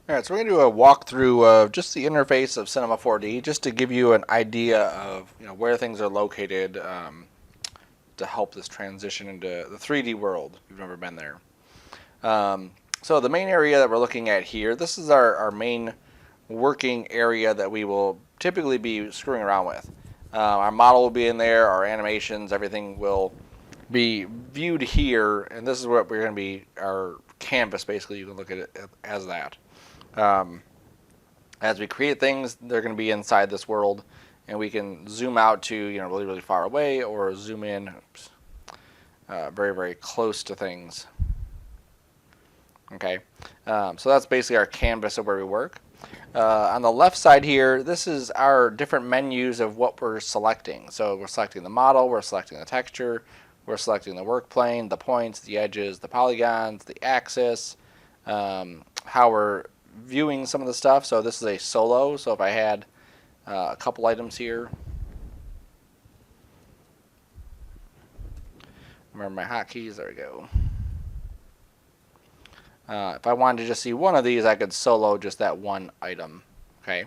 All right, so we're going to do a walkthrough of just the interface of Cinema 4D, just to give you an idea of where things are located to help this transition into the 3D world. If you've never been there. Um, so the main area that we're looking at here, this is our main working area that we will typically be screwing around with. Our model will be in there, our animations, everything will be viewed here, and this is what we're going to be, our canvas basically, you can look at it as that. Um, as we create things, they're going to be inside this world, and we can zoom out to really really far away, or zoom in very very close to things. Okay, so that's basically our canvas of where we work. On the left side here, this is our different menus of what we're selecting. So we're selecting the model, we're selecting the texture, we're selecting the work plane, the points, the edges, the polygons, the axis, how we're viewing some of the stuff. So this is a solo. So if I had a couple items here, remember my hotkeys, there we go. If I wanted to just see one of these, I could solo just that one item. Okay,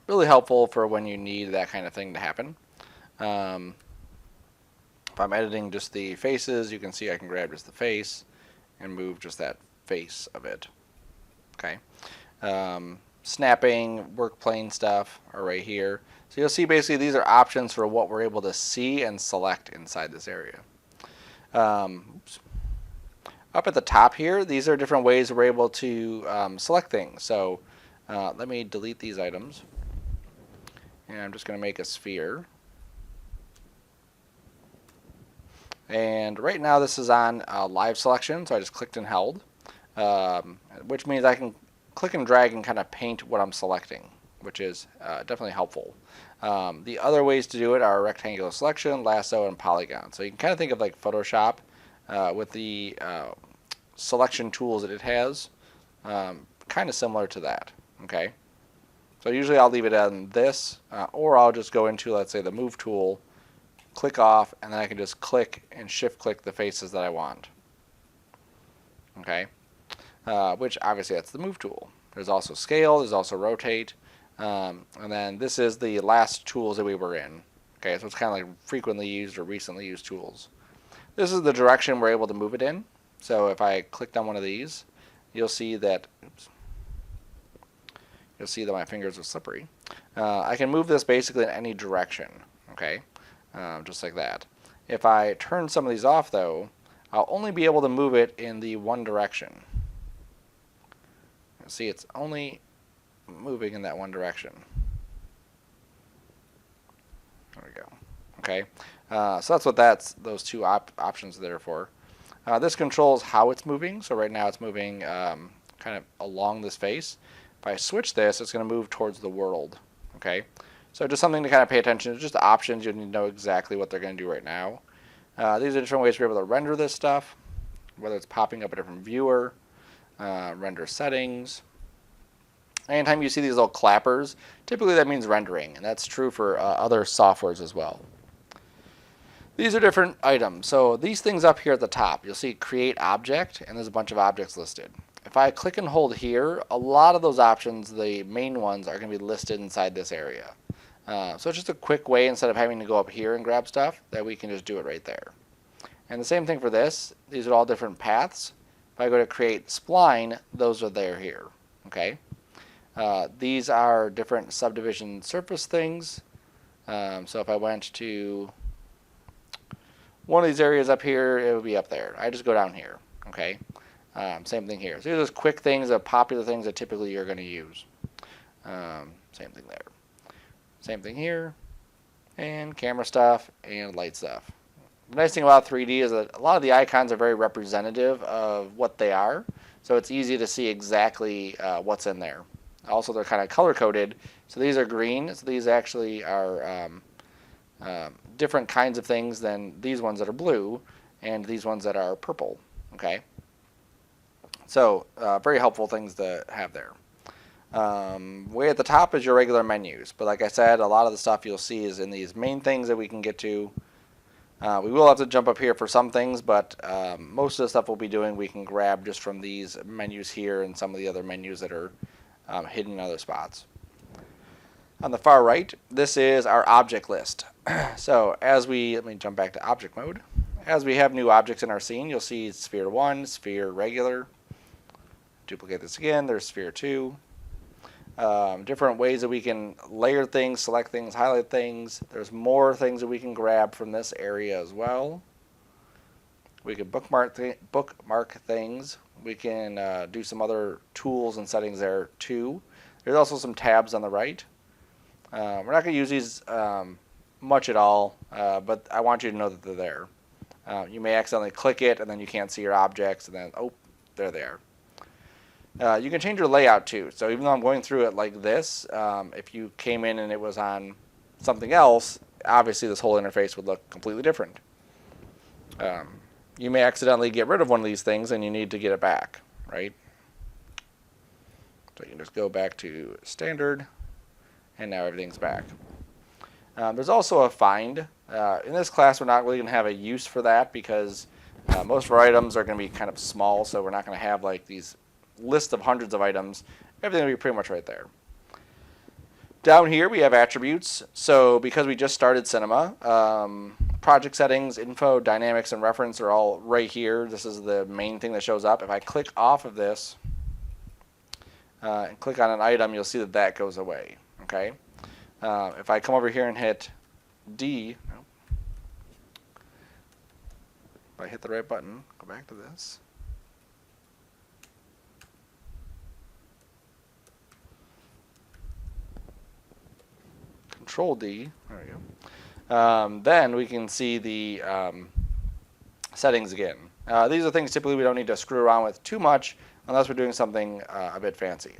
really helpful for when you need that kind of thing to happen. If I'm editing just the faces, you can see I can grab just the face and move just that face of it. Okay, snapping, work plane stuff are right here. So you'll see basically these are options for what we're able to see and select inside this area. Up at the top here, these are different ways we're able to select things. So let me delete these items. And I'm just going to make a sphere. And right now this is on live selection, so I just clicked and held, which means I can click and drag and kind of paint what I'm selecting, which is definitely helpful. The other ways to do it are rectangular selection, lasso, and polygon. So you can kind of think of like Photoshop with the selection tools that it has, kind of similar to that. Okay, so usually I'll leave it on this, or I'll just go into, let's say, the move tool, click off, and then I can just click and shift click the faces that I want. Okay, which obviously that's the move tool. There's also scale, there's also rotate, and then this is the last tools that we were in. Okay, so it's kind of like frequently used or recently used tools. This is the direction we're able to move it in. So if I clicked on one of these, you'll see that, you'll see that my fingers are slippery. I can move this basically in any direction. Okay, just like that. If I turn some of these off though, I'll only be able to move it in the one direction. See, it's only moving in that one direction. There we go. Okay, so that's what those two options are there for. This controls how it's moving. So right now it's moving kind of along this face. If I switch this, it's going to move towards the world. Okay, so just something to kind of pay attention to. Just the options. You need to know exactly what they're going to do right now. These are different ways to be able to render this stuff, whether it's popping up a different viewer, render settings. Anytime you see these little clappers, typically that means rendering, and that's true for other softwares as well. These are different items. So these things up here at the top, you'll see create object, and there's a bunch of objects listed. If I click and hold here, a lot of those options, the main ones, are going to be listed inside this area. So it's just a quick way, instead of having to go up here and grab stuff, that we can just do it right there. And the same thing for this. These are all different paths. If I go to create spline, those are there here. Okay. These are different subdivision surface things. So if I went to one of these areas up here, it would be up there. I just go down here. Okay. Same thing here. So these are just quick things, popular things that typically you're going to use. Same thing there. Same thing here. And camera stuff and light stuff. The nice thing about 3D is that a lot of the icons are very representative of what they are. So it's easy to see exactly what's in there. Also, they're kind of color coded. So these are green. So these actually are different kinds of things than these ones that are blue and these ones that are purple. Okay. So very helpful things to have there. Way at the top is your regular menus. But like I said, a lot of the stuff you'll see is in these main things that we can get to. We will have to jump up here for some things, but most of the stuff we'll be doing we can grab just from these menus here and some of the other menus that are hidden in other spots. On the far right, this is our object list. So let me jump back to object mode. As we have new objects in our scene, you'll see sphere 1, sphere regular. Duplicate this again, there's sphere 2. Different ways that we can layer things, select things, highlight things. There's more things that we can grab from this area as well. We can bookmark things. We can do some other tools and settings there too. There's also some tabs on the right. We're not going to use these much at all, but I want you to know that they're there. You may accidentally click it and then you can't see your objects, and then, oh, they're there. You can change your layout too. So even though I'm going through it like this, if you came in and it was on something else, obviously this whole interface would look completely different. You may accidentally get rid of one of these things and you need to get it back, right? So you can just go back to standard, and now everything's back. There's also a find. In this class, we're not really going to have a use for that because most of our items are going to be kind of small, so we're not going to have like these list of hundreds of items. Everything will be pretty much right there. Down here we have attributes. So because we just started Cinema, project settings, info, dynamics, and reference are all right here. This is the main thing that shows up. If I click off of this and click on an item, you'll see that that goes away. Okay. If I come over here and hit D, if I hit the right button, go back to this. Control D, there we go. Then we can see the settings again. These are things typically we don't need to screw around with too much unless we're doing something a bit fancy.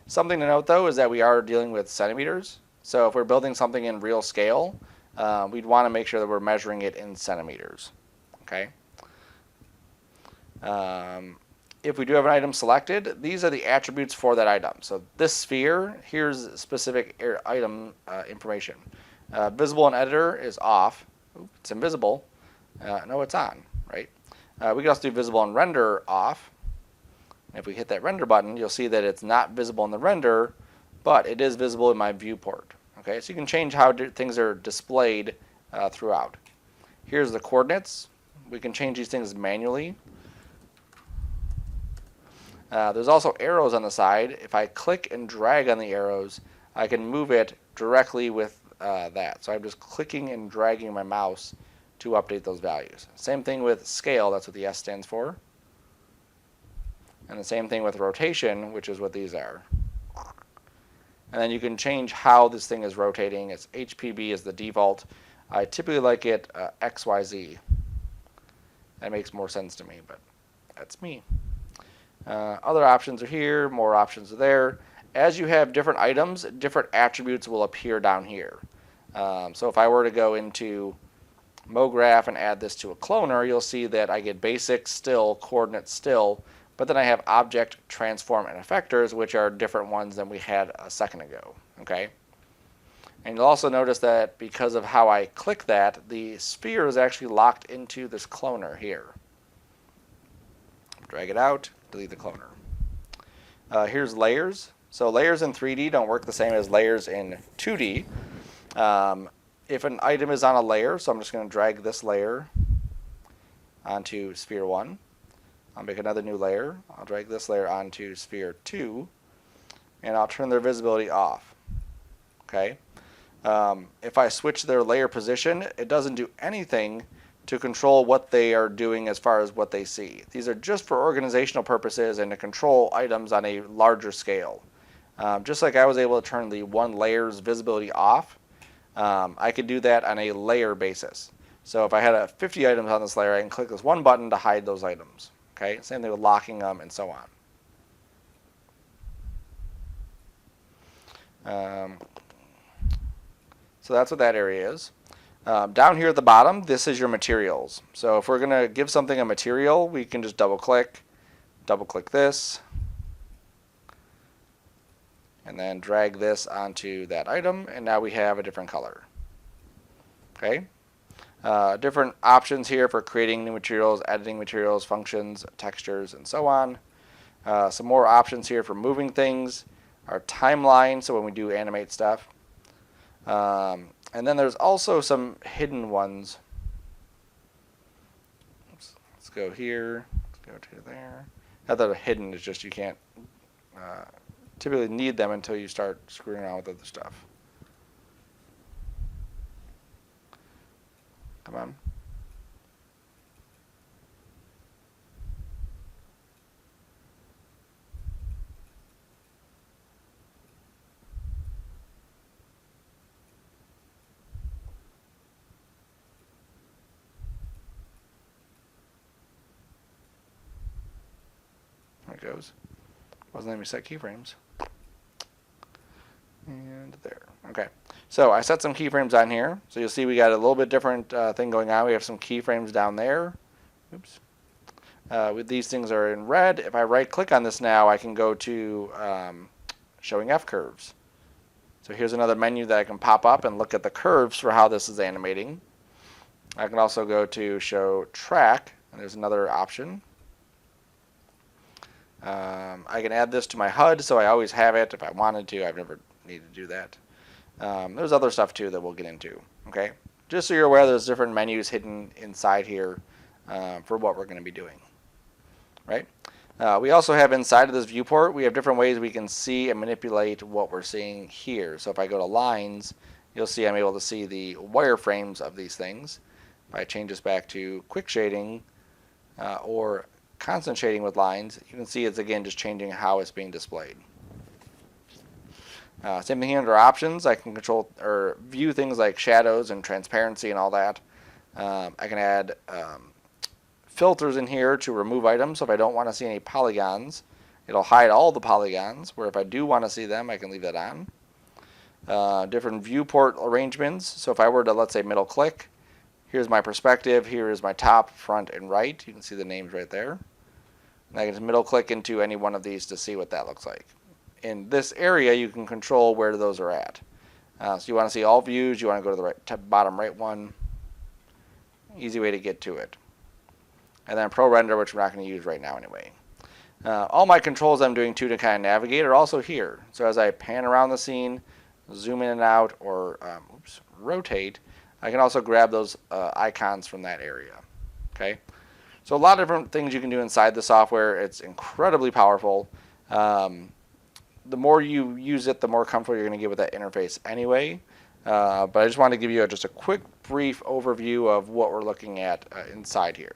Something to note though is that we are dealing with centimeters. So if we're building something in real scale, we'd want to make sure that we're measuring it in centimeters. Okay. If we do have an item selected, these are the attributes for that item. So this sphere, here's specific item information. Visible in editor is off. Oops, it's invisible. No, it's on, right? We can also do visible in render off. And if we hit that render button, you'll see that it's not visible in the render, but it is visible in my viewport. Okay, so you can change how things are displayed throughout. Here's the coordinates. We can change these things manually. There's also arrows on the side. If I click and drag on the arrows, I can move it directly with that. So I'm just clicking and dragging my mouse to update those values. Same thing with scale, that's what the S stands for. And the same thing with rotation, which is what these are. And then you can change how this thing is rotating. It's HPB is the default. I typically like it XYZ. That makes more sense to me, but that's me. Other options are here, more options are there. As you have different items, different attributes will appear down here. So if I were to go into MoGraph and add this to a cloner, you'll see that I get basic still, coordinate still, but then I have object, transform, and effectors, which are different ones than we had a second ago. Okay. And you'll also notice that because of how I click that, the sphere is actually locked into this cloner here. Drag it out, delete the cloner. Here's layers. So layers in 3D don't work the same as layers in 2D. If an item is on a layer, so I'm just going to drag this layer onto sphere 1. I'll make another new layer. I'll drag this layer onto sphere 2, and I'll turn their visibility off. Okay. If I switch their layer position, it doesn't do anything to control what they are doing as far as what they see. These are just for organizational purposes and to control items on a larger scale. Just like I was able to turn the one layer's visibility off, I could do that on a layer basis. So if I had 50 items on this layer, I can click this one button to hide those items. Okay, same thing with locking them and so on. So that's what that area is. Down here at the bottom, this is your materials. So if we're going to give something a material, we can just double click this, and then drag this onto that item, and now we have a different color. Okay. Different options here for creating new materials, editing materials, functions, textures, and so on. Some more options here for moving things. Our timeline, so when we do animate stuff. And then there's also some hidden ones. Oops, let's go here. Let's go to there. Not that hidden is just you can't typically need them until you start screwing around with other stuff. Come on. There it goes. Wasn't letting me set keyframes. And there. Okay. So I set some keyframes on here. So you'll see we got a little bit different thing going on. We have some keyframes down there. Oops. With these things are in red. If I right click on this now, I can go to showing F curves. So here's another menu that I can pop up and look at the curves for how this is animating. I can also go to show track, and there's another option. I can add this to my HUD, so I always have it if I wanted to. I've never needed to do that. There's other stuff too that we'll get into. Okay, just so you're aware, there's different menus hidden inside here for what we're going to be doing. Right. We also have inside of this viewport, we have different ways we can see and manipulate what we're seeing here. So if I go to lines, you'll see I'm able to see the wireframes of these things. If I change this back to quick shading or constant shading with lines, you can see it's again just changing how it's being displayed. Same thing here under options. I can control or view things like shadows and transparency and all that. I can add filters in here to remove items. So if I don't want to see any polygons, it'll hide all the polygons, where if I do want to see them, I can leave that on. Different viewport arrangements. So if I were to, let's say, middle click, here's my perspective, here is my top, front, and right. You can see the names right there. And I can just middle click into any one of these to see what that looks like. In this area, you can control where those are at. So you want to see all views, you want to go to the right, bottom right one. Easy way to get to it. And then Pro Render, which we're not going to use right now anyway. All my controls I'm doing too to kind of navigate are also here. So as I pan around the scene, zoom in and out, or rotate, I can also grab those icons from that area. Okay, so a lot of different things you can do inside the software. It's incredibly powerful. The more you use it, the more comfortable you're going to get with that interface anyway. But I just wanted to give you just a quick, brief overview of what we're looking at inside here.